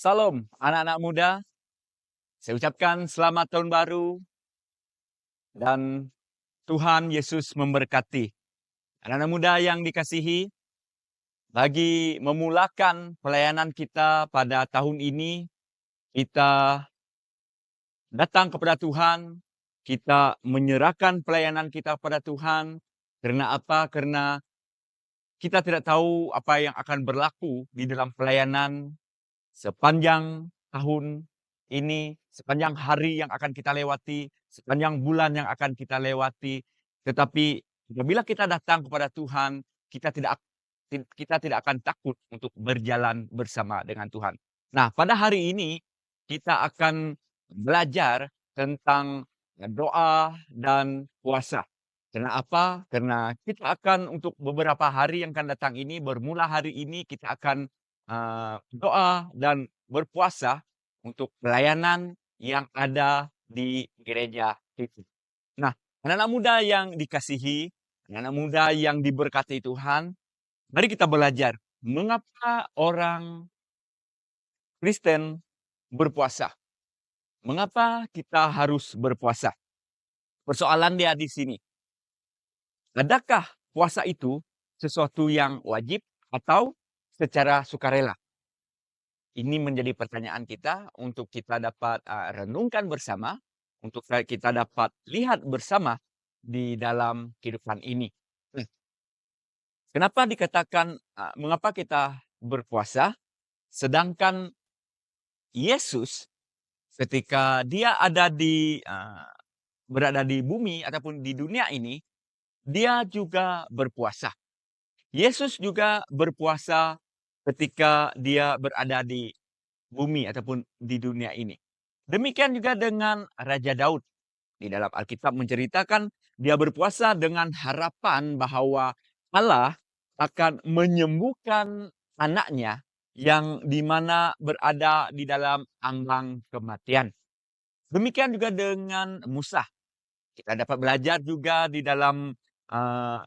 Salam anak-anak muda, saya ucapkan selamat tahun baru dan Tuhan Yesus memberkati. Anak-anak muda yang dikasihi, bagi memulakan pelayanan kita pada tahun ini, kita datang kepada Tuhan, kita menyerahkan pelayanan kita kepada Tuhan. Karena apa? Karena kita tidak tahu apa yang akan berlaku di dalam pelayanan sepanjang tahun ini, sepanjang hari yang akan kita lewati, sepanjang bulan yang akan kita lewati. Tetapi apabila kita datang kepada Tuhan, kita tidak akan takut untuk berjalan bersama dengan Tuhan. Nah, pada hari ini kita akan belajar tentang doa dan puasa. Karena apa? Karena kita akan untuk beberapa hari yang akan datang ini, bermula hari ini kita akan doa dan berpuasa untuk pelayanan yang ada di gereja itu. Nah, anak-anak muda yang dikasihi, anak-anak muda yang diberkati Tuhan, mari kita belajar mengapa orang Kristen berpuasa. Mengapa kita harus berpuasa? Persoalan dia di sini. Adakah puasa itu sesuatu yang wajib atau secara sukarela? Ini menjadi pertanyaan kita untuk kita dapat renungkan bersama, untuk kita dapat lihat bersama di dalam kehidupan ini. Nah, kenapa dikatakan mengapa kita berpuasa, sedangkan Yesus ketika dia berada di bumi ataupun di dunia ini, dia juga berpuasa. Yesus juga berpuasa ketika dia berada di bumi ataupun di dunia ini. Demikian juga dengan Raja Daud. Di dalam Alkitab menceritakan dia berpuasa dengan harapan bahwa Allah akan menyembuhkan anaknya yang dimana berada di dalam ambang kematian. Demikian juga dengan Musa. Kita dapat belajar juga di dalam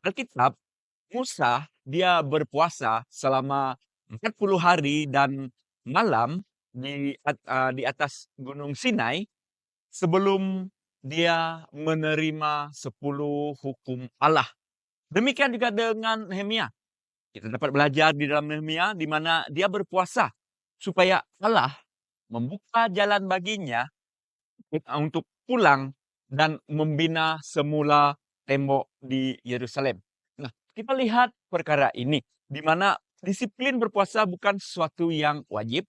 Alkitab, Musa dia berpuasa selama 40 hari dan malam di atas Gunung Sinai sebelum dia menerima 10 hukum Allah. Demikian juga dengan Nehemia. Kita dapat belajar di dalam Nehemia di mana dia berpuasa supaya Allah membuka jalan baginya untuk pulang dan membina semula tembok di Yerusalem. Nah, kita lihat perkara ini di mana disiplin berpuasa bukan sesuatu yang wajib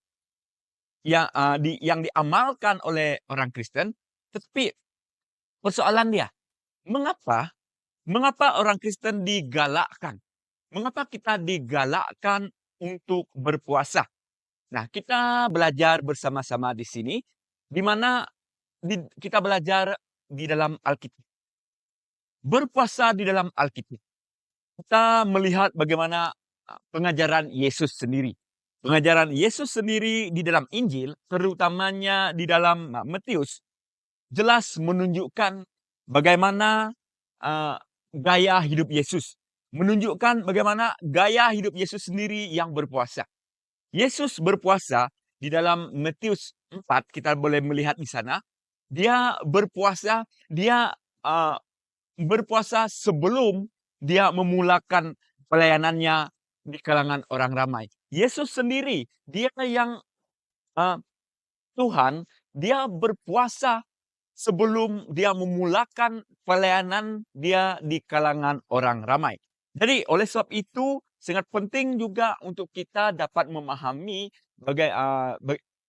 yang diamalkan oleh orang Kristen, tetapi persoalan dia, mengapa mengapa orang Kristen digalakkan? Mengapa kita digalakkan untuk berpuasa? Nah, kita belajar bersama-sama di sini, di mana kita belajar di dalam Alkitab. Berpuasa di dalam Alkitab. Kita melihat bagaimana pengajaran Yesus sendiri. Pengajaran Yesus sendiri di dalam Injil, terutamanya di dalam Matius, jelas menunjukkan bagaimana gaya hidup Yesus. Menunjukkan bagaimana gaya hidup Yesus sendiri yang berpuasa. Yesus berpuasa di dalam Matius 4, kita boleh melihat di sana. Dia berpuasa sebelum dia memulakan pelayanannya di kalangan orang ramai. Yesus sendiri, dia yang Tuhan, dia berpuasa sebelum dia memulakan pelayanan dia di kalangan orang ramai. Jadi oleh sebab itu sangat penting juga untuk kita dapat memahami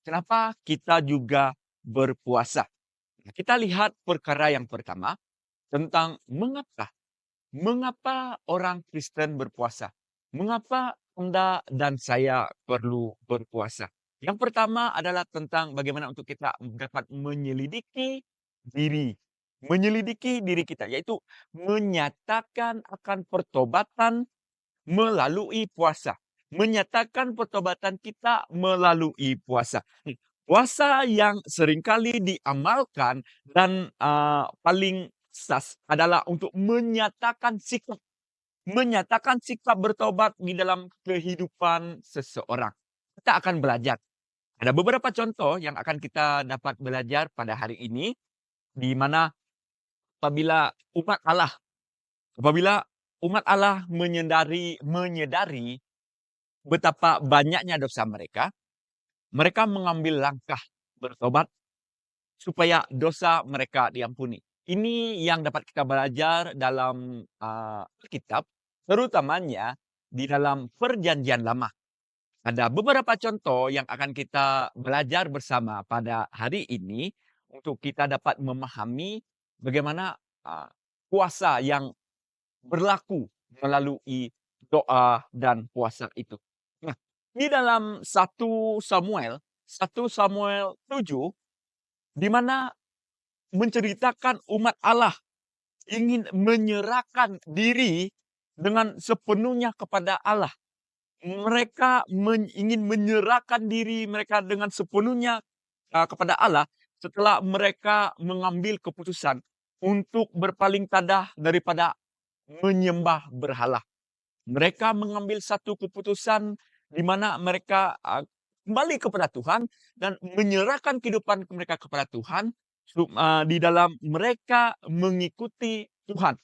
kenapa kita juga berpuasa. Nah, kita lihat perkara yang pertama tentang mengapa orang Kristen berpuasa. Mengapa Anda dan saya perlu berpuasa? Yang pertama adalah tentang bagaimana untuk kita dapat menyelidiki diri. Menyelidiki diri kita, yaitu menyatakan akan pertobatan melalui puasa. Menyatakan pertobatan kita melalui puasa. Puasa yang seringkali diamalkan dan paling sas adalah untuk menyatakan sikap bertobat di dalam kehidupan seseorang. Kita akan belajar Ada beberapa contoh yang akan kita dapat belajar pada hari ini, di mana apabila umat Allah apabila umat Allah menyadari betapa banyaknya dosa mereka, mereka mengambil langkah bertobat supaya dosa mereka diampuni. Ini yang dapat kita belajar dalam Alkitab, terutamanya di dalam Perjanjian Lama. Ada beberapa contoh yang akan kita belajar bersama pada hari ini untuk kita dapat memahami bagaimana kuasa yang berlaku melalui doa dan puasa itu. Nah, di dalam 1 Samuel 7, di mana menceritakan umat Allah ingin menyerahkan diri dengan sepenuhnya kepada Allah. Mereka ingin menyerahkan diri mereka dengan sepenuhnya kepada Allah setelah mereka mengambil keputusan untuk berpaling tadah daripada menyembah berhala. Mereka mengambil satu keputusan di mana mereka kembali kepada Tuhan dan menyerahkan kehidupan mereka kepada Tuhan di dalam mereka mengikuti Tuhan.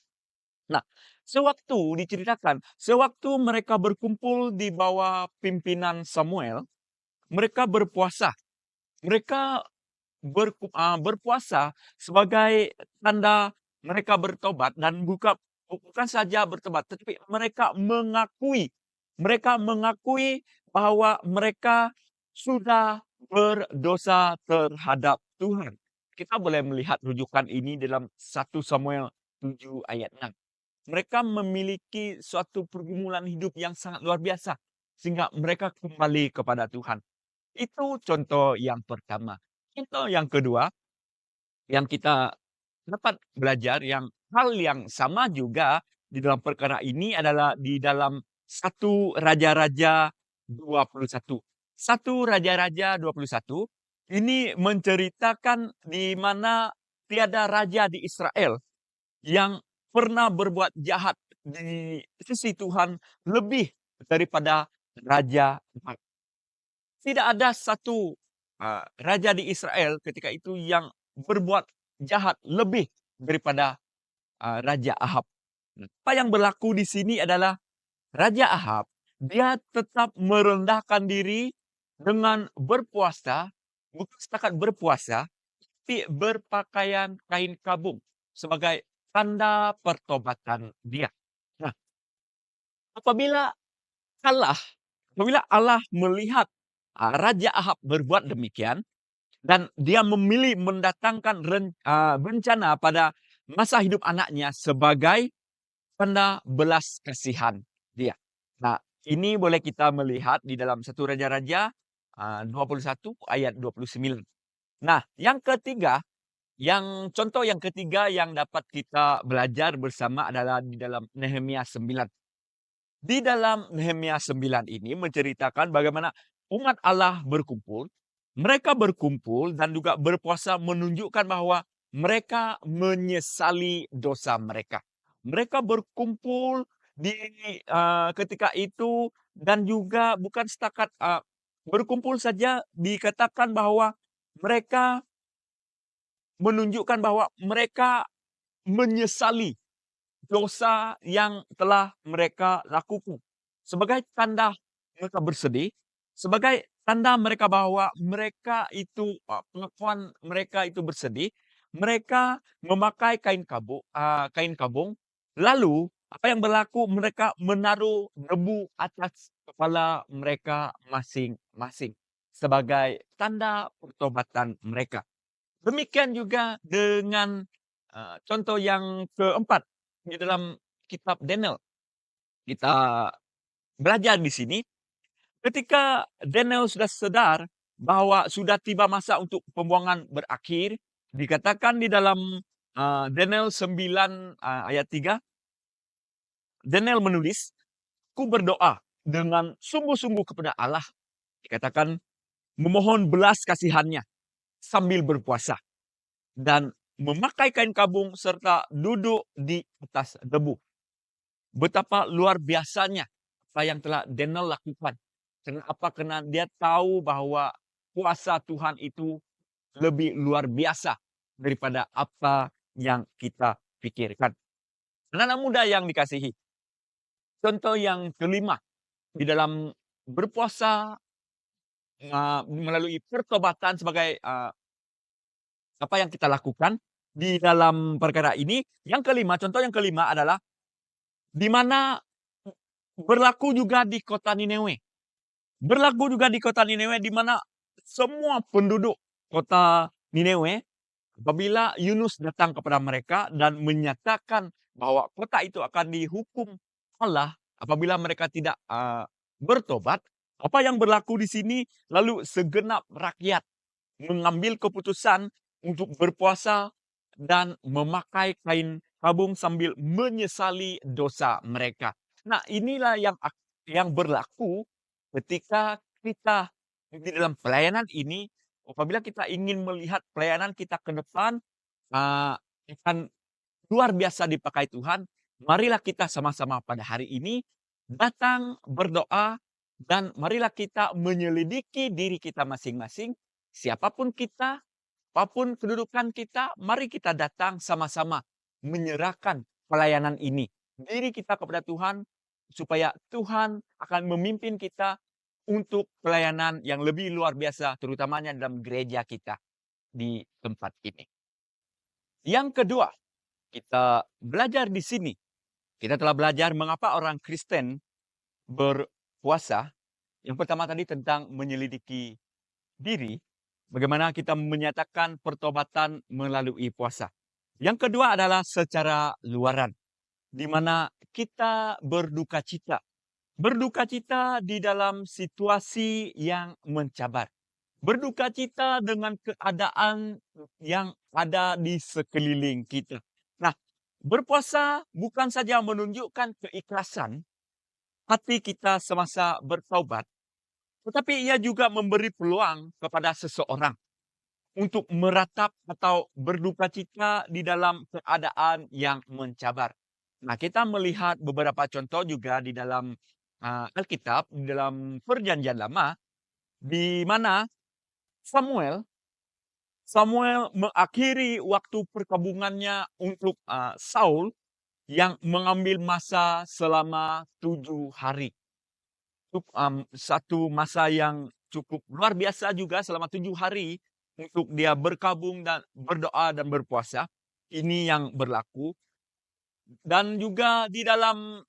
Nah, sewaktu mereka berkumpul di bawah pimpinan Samuel, mereka berpuasa. Mereka berpuasa sebagai tanda mereka bertobat dan bukan saja bertobat, tetapi mereka mengakui bahwa mereka sudah berdosa terhadap Tuhan. Kita boleh melihat rujukan ini dalam 1 Samuel 7 ayat 6. Mereka memiliki suatu pergumulan hidup yang sangat luar biasa sehingga mereka kembali kepada Tuhan. Itu contoh yang pertama. Contoh yang kedua yang kita dapat belajar hal yang sama juga di dalam perkara ini adalah di dalam 1 Raja-Raja 21. 1 Raja-Raja 21 ini menceritakan di mana tiada raja di Israel yang pernah berbuat jahat di sisi Tuhan lebih daripada Raja Ahab. Tidak ada satu raja di Israel ketika itu yang berbuat jahat lebih daripada Raja Ahab. Apa yang berlaku di sini adalah Raja Ahab, dia tetap merendahkan diri dengan berpuasa, bukan setakat berpuasa, tapi berpakaian kain kabung sebagai tanda pertobatan dia. Nah, apabila apabila Allah melihat Raja Ahab berbuat demikian, dan dia memilih mendatangkan bencana pada masa hidup anaknya sebagai tanda belas kasihan dia. Nah, ini boleh kita melihat di dalam 1 Raja-Raja 21 ayat 29. Nah, contoh yang ketiga yang dapat kita belajar bersama adalah di dalam Nehemia 9. Di dalam Nehemia 9 ini menceritakan bagaimana umat Allah berkumpul. Mereka berkumpul dan juga berpuasa menunjukkan bahwa mereka menyesali dosa mereka. Mereka berkumpul ketika itu dan juga bukan setakat berkumpul saja, dikatakan bahwa mereka menunjukkan bahwa mereka menyesali dosa yang telah mereka lakukan. Sebagai tanda mereka bersedih, sebagai tanda mereka bahwa pengakuan mereka itu bersedih, mereka memakai kain kabung, lalu apa yang berlaku, mereka menaruh debu atas kepala mereka masing-masing sebagai tanda pertobatan mereka. Demikian juga dengan contoh yang keempat di dalam kitab Daniel. Kita belajar di sini ketika Daniel sudah sadar bahwa sudah tiba masa untuk pembuangan berakhir, dikatakan di dalam Daniel 9 ayat 3, Daniel menulis, "Ku berdoa dengan sungguh-sungguh kepada Allah," dikatakan, "memohon belas kasihannya sambil berpuasa dan memakai kain kabung serta duduk di atas debu." Betapa luar biasanya apa yang telah Daniel lakukan. Kenapa? Karena dia tahu bahwa kuasa Tuhan itu lebih luar biasa daripada apa yang kita pikirkan. Anak-anak muda yang dikasihi, contoh yang kelima di dalam berpuasa melalui pertobatan sebagai apa yang kita lakukan di dalam perkara ini. Yang kelima, contoh yang kelima adalah di mana berlaku juga di kota Niniwe. Berlaku juga di kota Niniwe di mana semua penduduk kota Niniwe, apabila Yunus datang kepada mereka dan menyatakan bahwa kota itu akan dihukum Allah apabila mereka tidak bertobat, apa yang berlaku di sini, lalu segenap rakyat mengambil keputusan untuk berpuasa dan memakai kain tabung sambil menyesali dosa mereka. Nah, inilah yang berlaku ketika kita di dalam pelayanan ini. Apabila kita ingin melihat pelayanan kita ke depan akan luar biasa dipakai Tuhan, marilah kita sama-sama pada hari ini datang berdoa dan marilah kita menyelidiki diri kita masing-masing. Siapapun kita, apapun kedudukan kita, mari kita datang sama-sama menyerahkan pelayanan ini, diri kita kepada Tuhan, supaya Tuhan akan memimpin kita untuk pelayanan yang lebih luar biasa, terutamanya dalam gereja kita di tempat ini. Yang kedua, kita belajar di sini. Kita telah belajar mengapa orang Kristen berpuasa. Yang pertama tadi tentang menyelidiki diri, bagaimana kita menyatakan pertobatan melalui puasa. Yang kedua adalah secara luaran, di mana kita berduka cita. Berduka cita di dalam situasi yang mencabar. Berduka cita dengan keadaan yang ada di sekeliling kita. Nah, berpuasa bukan saja menunjukkan keikhlasan hati kita semasa bertaubat, tetapi ia juga memberi peluang kepada seseorang untuk meratap atau berduka cita di dalam keadaan yang mencabar. Nah, kita melihat beberapa contoh juga di dalam Alkitab, di dalam Perjanjian Lama, di mana Samuel mengakhiri waktu perkabungannya untuk Saul yang mengambil masa selama 7 hari. Satu masa yang cukup luar biasa juga, selama 7 hari untuk dia berkabung dan berdoa dan berpuasa. Ini yang berlaku. Dan juga di dalam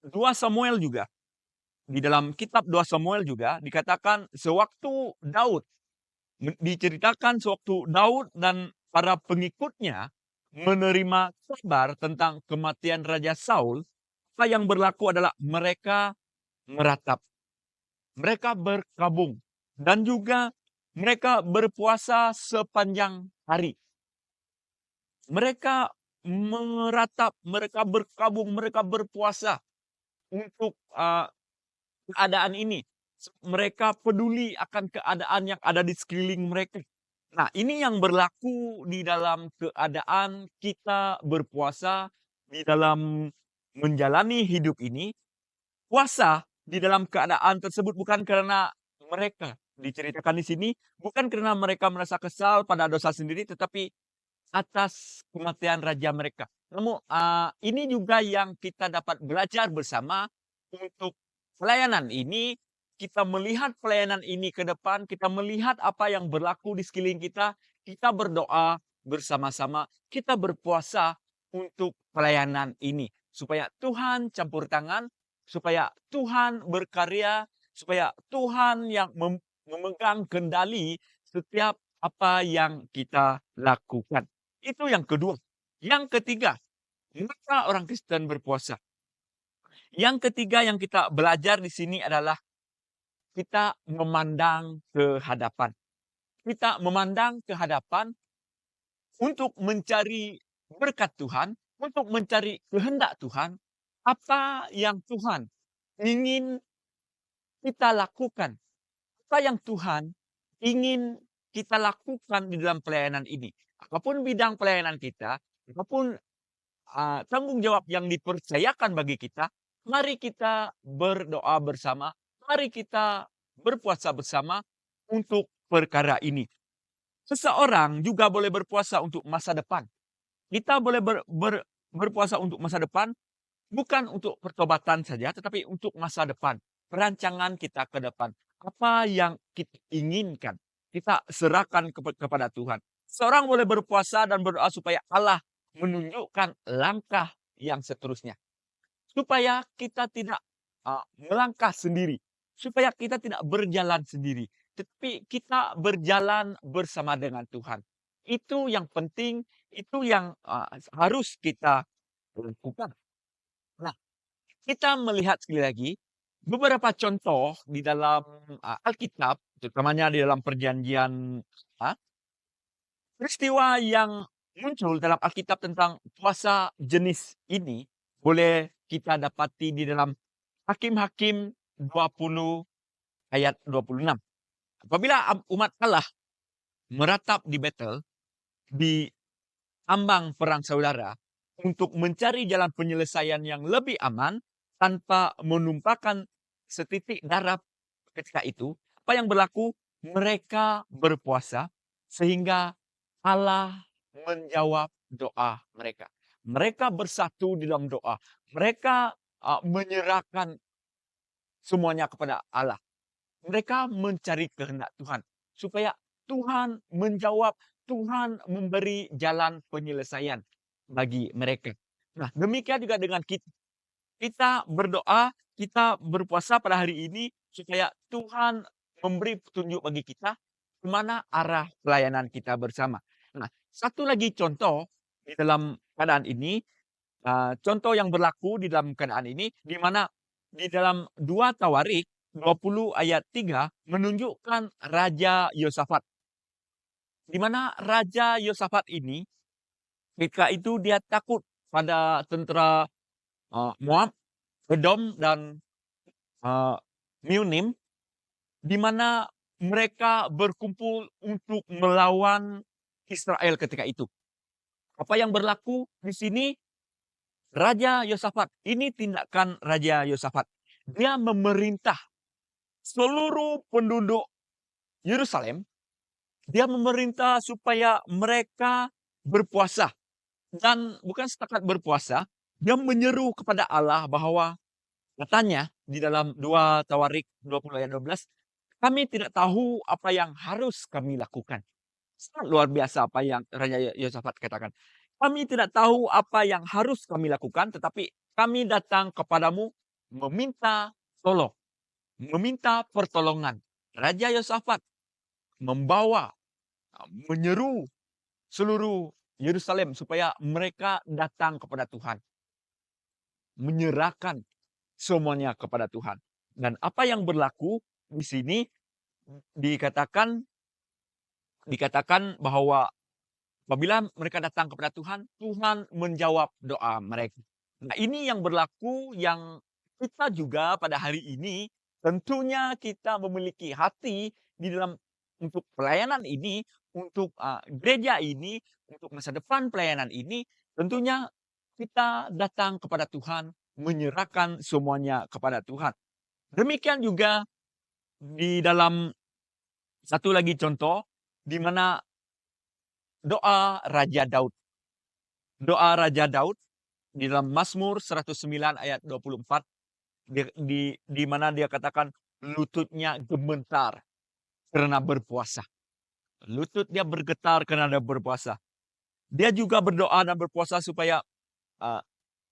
2 Samuel juga, di dalam kitab 2 Samuel juga dikatakan diceritakan sewaktu Daud dan para pengikutnya menerima kabar tentang kematian Raja Saul, apa yang berlaku adalah mereka meratap, mereka berkabung, dan juga mereka berpuasa sepanjang hari. Mereka meratap, mereka berkabung, mereka berpuasa untuk keadaan ini. Mereka peduli akan keadaan yang ada di sekeliling mereka. Nah, ini yang berlaku di dalam keadaan kita berpuasa, di dalam menjalani hidup ini. Puasa di dalam keadaan tersebut bukan karena mereka, diceritakan di sini, bukan karena mereka merasa kesal pada dosa sendiri, tetapi atas kematian raja mereka. Namun ini juga yang kita dapat belajar bersama untuk pelayanan ini. Kita melihat pelayanan ini ke depan, kita melihat apa yang berlaku di sekeliling kita, kita berdoa bersama-sama, kita berpuasa untuk pelayanan ini. Supaya Tuhan campur tangan, supaya Tuhan berkarya, supaya Tuhan yang memegang kendali setiap apa yang kita lakukan. Itu yang kedua. Yang ketiga, mengapa orang Kristen berpuasa? Yang ketiga yang kita belajar di sini adalah kita memandang ke hadapan. Kita memandang ke hadapan untuk mencari berkat Tuhan, untuk mencari kehendak Tuhan, apa yang Tuhan ingin kita lakukan, apa yang Tuhan ingin kita lakukan di dalam pelayanan ini. Apapun bidang pelayanan kita, apapun tanggung jawab yang dipercayakan bagi kita, mari kita berdoa bersama, mari kita berpuasa bersama untuk perkara ini. Seseorang juga boleh berpuasa untuk masa depan. Kita boleh berpuasa untuk masa depan, bukan untuk pertobatan saja, tetapi untuk masa depan. Perancangan kita ke depan. Apa yang kita inginkan, kita serahkan kepada Tuhan. Seorang boleh berpuasa dan berdoa supaya Allah menunjukkan langkah yang seterusnya. Supaya kita tidak melangkah sendiri. Supaya kita tidak berjalan sendiri. Tetapi kita berjalan bersama dengan Tuhan. Itu yang penting, itu yang harus kita lakukan. Nah, kita melihat sekali lagi beberapa contoh di dalam Alkitab, terutamanya di dalam perjanjian lama, peristiwa yang muncul dalam Alkitab tentang puasa jenis ini boleh kita dapati di dalam Hakim-Hakim 20 ayat 26. Apabila umat Allah meratap di Betel, di ambang perang saudara, untuk mencari jalan penyelesaian yang lebih aman tanpa menumpahkan setitik darah ketika itu, apa yang berlaku? Mereka berpuasa sehingga Allah menjawab doa mereka. Mereka bersatu di dalam doa. Mereka menyerahkan semuanya kepada Allah. Mereka mencari kehendak Tuhan supaya Tuhan menjawab, Tuhan memberi jalan penyelesaian bagi mereka. Nah, demikian juga dengan kita. Kita berdoa, kita berpuasa pada hari ini supaya Tuhan memberi petunjuk bagi kita kemana arah pelayanan kita bersama. Nah, satu lagi contoh di dalam keadaan ini, contoh yang berlaku di dalam keadaan ini, di mana di dalam 2 Tawarik 20 ayat 3 menunjukkan Raja Yosafat. Di mana Raja Yosafat ini ketika itu dia takut pada tentara Moab, Edom, dan Meunim, di mana mereka berkumpul untuk melawan Israel ketika itu. Apa yang berlaku di sini? Raja Yosafat, ini tindakan Raja Yosafat. Dia memerintah seluruh penduduk Yerusalem, dia memerintah supaya mereka berpuasa. Dan bukan setakat berpuasa, dia menyeru kepada Allah bahwa katanya di dalam 2 Tawarik 20 ayat 12, kami tidak tahu apa yang harus kami lakukan. Sangat luar biasa apa yang Raja Yosafat katakan. Kami tidak tahu apa yang harus kami lakukan, tetapi kami datang kepadamu meminta tolong, meminta pertolongan. Raja Yosafat membawa, menyeru seluruh Yerusalem supaya mereka datang kepada Tuhan. Menyerahkan semuanya kepada Tuhan. Dan apa yang berlaku di sini dikatakan bahwa apabila mereka datang kepada Tuhan, Tuhan menjawab doa mereka. Nah, ini yang berlaku yang kita juga pada hari ini, tentunya kita memiliki hati di dalam untuk pelayanan ini, untuk gereja ini, untuk masa depan pelayanan ini, tentunya kita datang kepada Tuhan, menyerahkan semuanya kepada Tuhan. Demikian juga di dalam satu lagi contoh, di mana doa Raja Daud. Doa Raja Daud di dalam Mazmur 109 ayat 24, di mana dia katakan lututnya gemetar karena berpuasa. Lutut dia bergetar karena dia berpuasa. Dia juga berdoa dan berpuasa supaya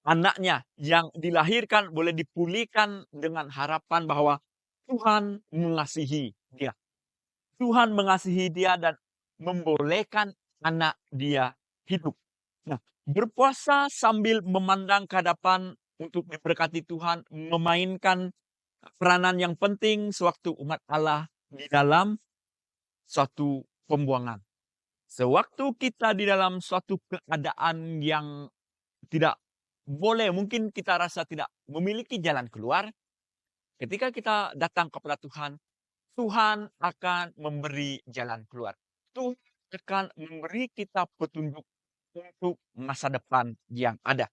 anaknya yang dilahirkan boleh dipulihkan dengan harapan bahwa Tuhan mengasihi dia. Tuhan mengasihi dia dan membolehkan anak dia hidup. Nah, berpuasa sambil memandang ke hadapan untuk diberkati Tuhan, memainkan peranan yang penting sewaktu umat Allah di dalam suatu pembuangan. Sewaktu kita di dalam suatu keadaan yang tidak boleh, mungkin kita rasa tidak memiliki jalan keluar, ketika kita datang kepada Tuhan, Tuhan akan memberi jalan keluar. Tuhan akan memberi kita petunjuk untuk masa depan yang ada.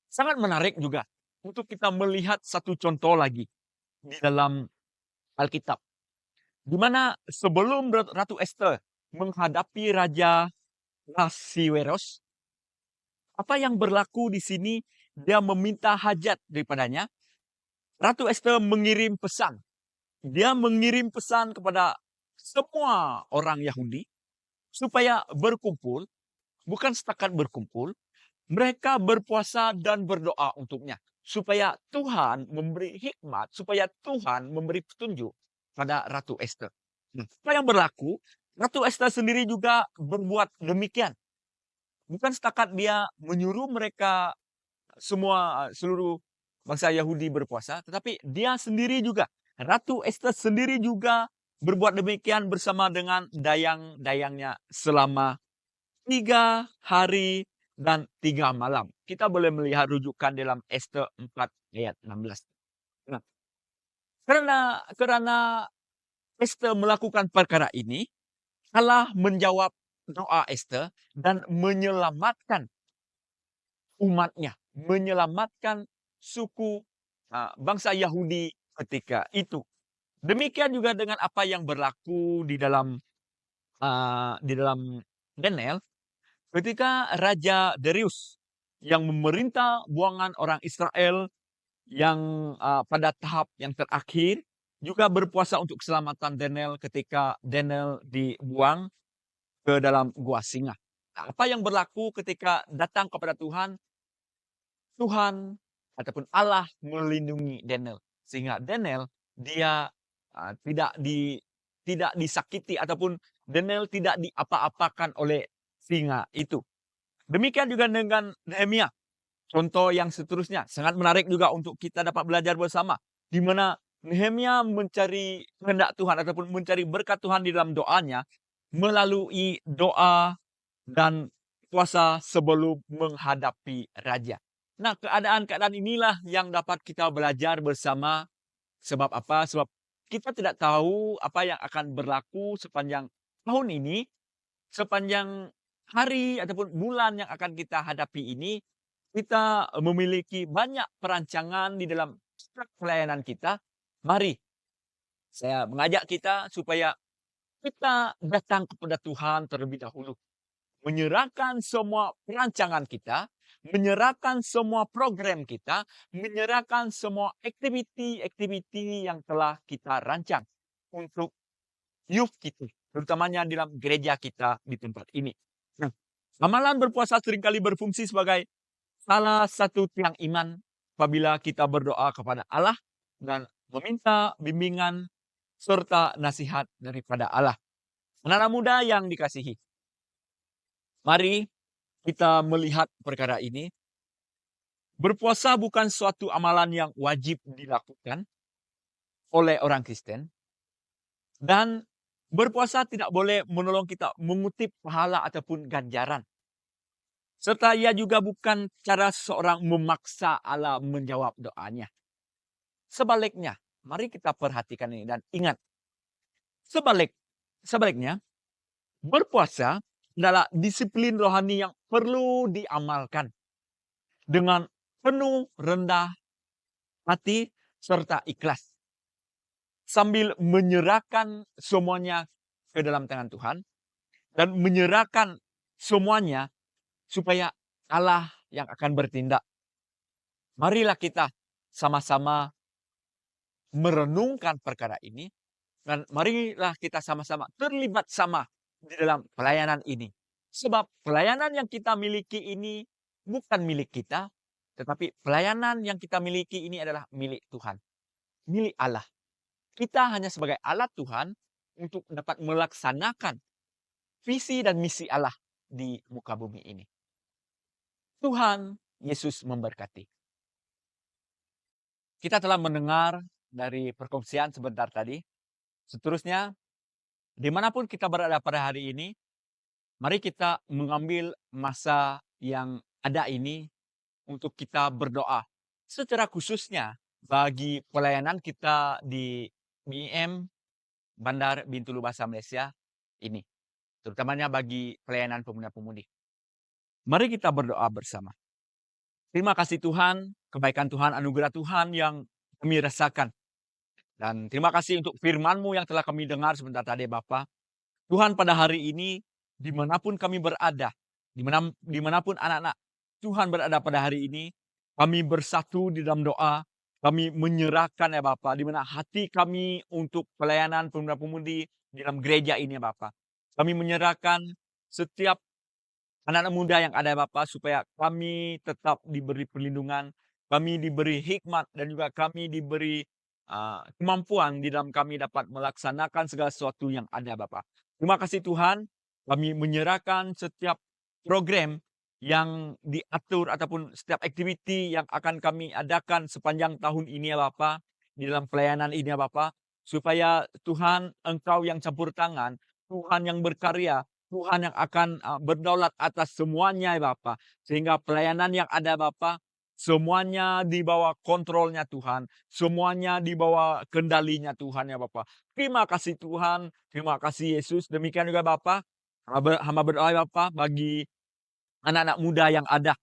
Sangat menarik juga untuk kita melihat satu contoh lagi di dalam Alkitab. Di mana sebelum Ratu Esther menghadapi Raja Ahasiweros, apa yang berlaku di sini, dia meminta hajat daripadanya. Ratu Esther mengirim pesan. Dia mengirim pesan kepada semua orang Yahudi supaya berkumpul, bukan setakat berkumpul, mereka berpuasa dan berdoa untuknya. Supaya Tuhan memberi hikmat, supaya Tuhan memberi petunjuk pada Ratu Esther. Nah, apa yang berlaku, Ratu Esther sendiri juga berbuat demikian. Bukan setakat dia menyuruh mereka semua, seluruh bangsa Yahudi berpuasa, tetapi dia sendiri juga, Ratu Esther sendiri juga berbuat demikian bersama dengan dayang-dayangnya selama 3 hari dan 3 malam. Kita boleh melihat rujukan dalam Esther 4 ayat 16. Nah, karena Esther melakukan perkara ini, Allah menjawab doa Esther dan menyelamatkan umatnya, menyelamatkan suku bangsa Yahudi ketika itu. Demikian juga dengan apa yang berlaku di dalam Daniel ketika Raja Darius yang memerintah buangan orang Israel yang pada tahap yang terakhir juga berpuasa untuk keselamatan Daniel ketika Daniel dibuang ke dalam gua singa. Nah, apa yang berlaku ketika datang kepada Tuhan, Tuhan ataupun Allah melindungi Daniel sehingga Daniel dia tidak disakiti ataupun Daniel tidak diapa-apakan oleh singa itu. Demikian juga dengan Nehemia. Contoh yang seterusnya sangat menarik juga untuk kita dapat belajar bersama, di mana Nehemia mencari kehendak Tuhan ataupun mencari berkat Tuhan di dalam doanya melalui doa dan puasa sebelum menghadapi raja. Nah, keadaan-keadaan inilah yang dapat kita belajar bersama. Sebab apa? Sebab kita tidak tahu apa yang akan berlaku sepanjang tahun ini, sepanjang hari ataupun bulan yang akan kita hadapi ini. Kita memiliki banyak perancangan di dalam pelayanan kita. Mari, saya mengajak kita supaya kita datang kepada Tuhan terlebih dahulu. Menyerahkan semua perancangan kita, menyerahkan semua program kita, menyerahkan semua aktiviti-aktiviti yang telah kita rancang untuk youth kita, terutamanya dalam gereja kita di tempat ini. Nah, amalan berpuasa seringkali berfungsi sebagai salah satu tiang iman apabila kita berdoa kepada Allah dan meminta bimbingan serta nasihat daripada Allah. Anak-anak muda yang dikasihi, mari kita melihat perkara ini. Berpuasa bukan suatu amalan yang wajib dilakukan oleh orang Kristen. Dan berpuasa tidak boleh menolong kita mengutip pahala ataupun ganjaran. Serta ia juga bukan cara seseorang memaksa Allah menjawab doanya. Sebaliknya, mari kita perhatikan ini dan ingat. Sebaliknya, berpuasa adalah disiplin rohani yang perlu diamalkan dengan penuh rendah hati serta ikhlas. Sambil menyerahkan semuanya ke dalam tangan Tuhan dan menyerahkan semuanya supaya Allah yang akan bertindak. Marilah kita sama-sama merenungkan perkara ini dan marilah kita sama-sama terlibat sama di dalam pelayanan ini. Sebab pelayanan yang kita miliki ini bukan milik kita, tetapi pelayanan yang kita miliki ini adalah milik Tuhan, milik Allah. Kita hanya sebagai alat Tuhan untuk dapat melaksanakan visi dan misi Allah di muka bumi ini. Tuhan Yesus memberkati. Kita telah mendengar dari perkongsian sebentar tadi. Seterusnya, dimanapun kita berada pada hari ini, mari kita mengambil masa yang ada ini untuk kita berdoa. Secara khususnya bagi pelayanan kita di BIM Bandar Bintulu Bahasa Malaysia ini. Terutamanya bagi pelayanan pemuda-pemudi. Mari kita berdoa bersama. Terima kasih Tuhan, kebaikan Tuhan, anugerah Tuhan yang kami rasakan Dan terima kasih untuk firman-Mu yang telah kami dengar sebentar tadi Bapa. Tuhan pada hari ini, dimanapun kami berada, dimanapun anak-anak Tuhan berada pada hari ini, kami bersatu di dalam doa, kami menyerahkan ya Bapa, di mana hati kami untuk pelayanan pemuda-pemudi di dalam gereja ini ya Bapa. Kami menyerahkan setiap anak-anak muda yang ada ya Bapa, supaya kami tetap diberi perlindungan, kami diberi hikmat, dan juga kami diberi kemampuan di dalam kami dapat melaksanakan segala sesuatu yang ada Bapa. Terima kasih Tuhan, kami menyerahkan setiap program yang diatur ataupun setiap aktiviti yang akan kami adakan sepanjang tahun ini ya Bapa, di dalam pelayanan ini ya Bapa, supaya Tuhan Engkau yang campur tangan, Tuhan yang berkarya, Tuhan yang akan berdaulat atas semuanya ya Bapa. Sehingga pelayanan yang ada Bapa, semuanya di bawah kontrolnya Tuhan. Semuanya di bawah kendalinya Tuhan ya Bapa. Terima kasih Tuhan, terima kasih Yesus. Demikian juga Bapa, hamba berdoa ya Bapa bagi anak-anak muda yang ada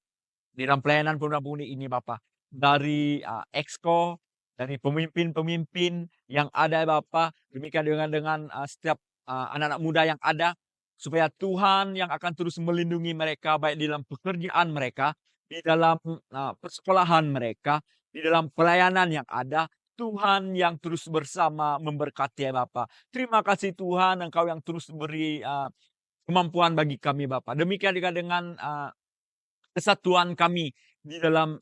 di dalam pelayanan pemuda-pemudi ini Bapa. Dari exco, dari pemimpin-pemimpin yang ada ya Bapa. Demikian dengan setiap anak-anak muda yang ada. Supaya Tuhan yang akan terus melindungi mereka baik di dalam pekerjaan mereka, di dalam persekolahan mereka, di dalam pelayanan yang ada. Tuhan yang terus bersama memberkati ya Bapa. Terima kasih Tuhan Engkau yang terus beri kemampuan bagi kami Bapa. Demikian juga dengan kesatuan kami di dalam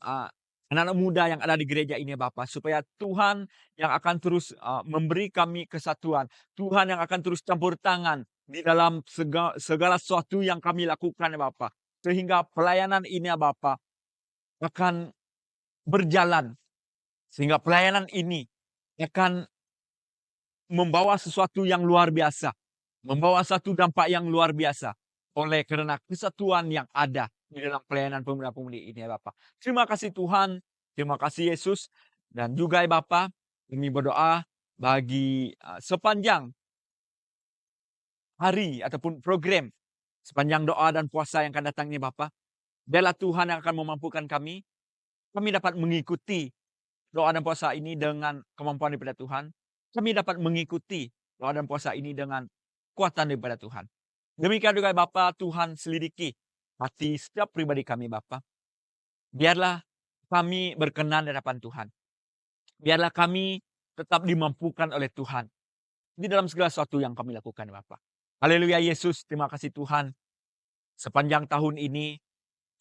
anak-anak muda yang ada di gereja ini Bapa, supaya Tuhan yang akan terus memberi kami kesatuan, Tuhan yang akan terus campur tangan di dalam segala sesuatu yang kami lakukan ya Bapa, sehingga pelayanan ini ya Bapa akan berjalan, sehingga pelayanan ini akan membawa sesuatu yang luar biasa, membawa satu dampak yang luar biasa oleh karena kesatuan yang ada di dalam pelayanan pemuda-pemudi ini ya Bapak. Terima kasih Tuhan, terima kasih Yesus, dan juga ya Bapak, kami berdoa bagi sepanjang hari ataupun program, sepanjang doa dan puasa yang akan datang ini Bapak. Biarlah Tuhan yang akan memampukan kami dapat mengikuti doa dan puasa ini dengan kemampuan daripada Tuhan. Kami dapat mengikuti doa dan puasa ini dengan kuatan daripada Tuhan. Demikian juga Bapa, Tuhan selidiki hati setiap pribadi kami Bapa. Biarlah kami berkenan di hadapan Tuhan. Biarlah kami tetap dimampukan oleh Tuhan di dalam segala sesuatu yang kami lakukan Bapa. Haleluya Yesus, terima kasih Tuhan. Sepanjang tahun ini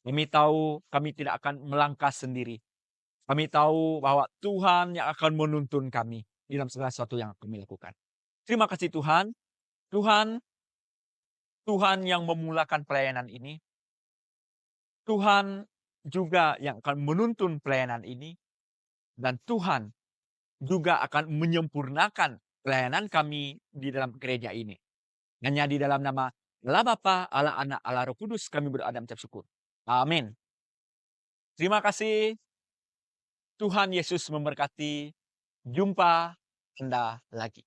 kami tahu kami tidak akan melangkah sendiri. Kami tahu bahwa Tuhan yang akan menuntun kami di dalam segala sesuatu yang kami lakukan. Terima kasih Tuhan. Tuhan yang memulakan pelayanan ini. Tuhan juga yang akan menuntun pelayanan ini. Dan Tuhan juga akan menyempurnakan pelayanan kami di dalam gereja ini. Hanya di dalam nama Allah Bapa, Allah Anak, Allah Roh Kudus kami berdoa dan mengucap syukur. Amin. Terima kasih. Tuhan Yesus memberkati. Jumpa Anda lagi.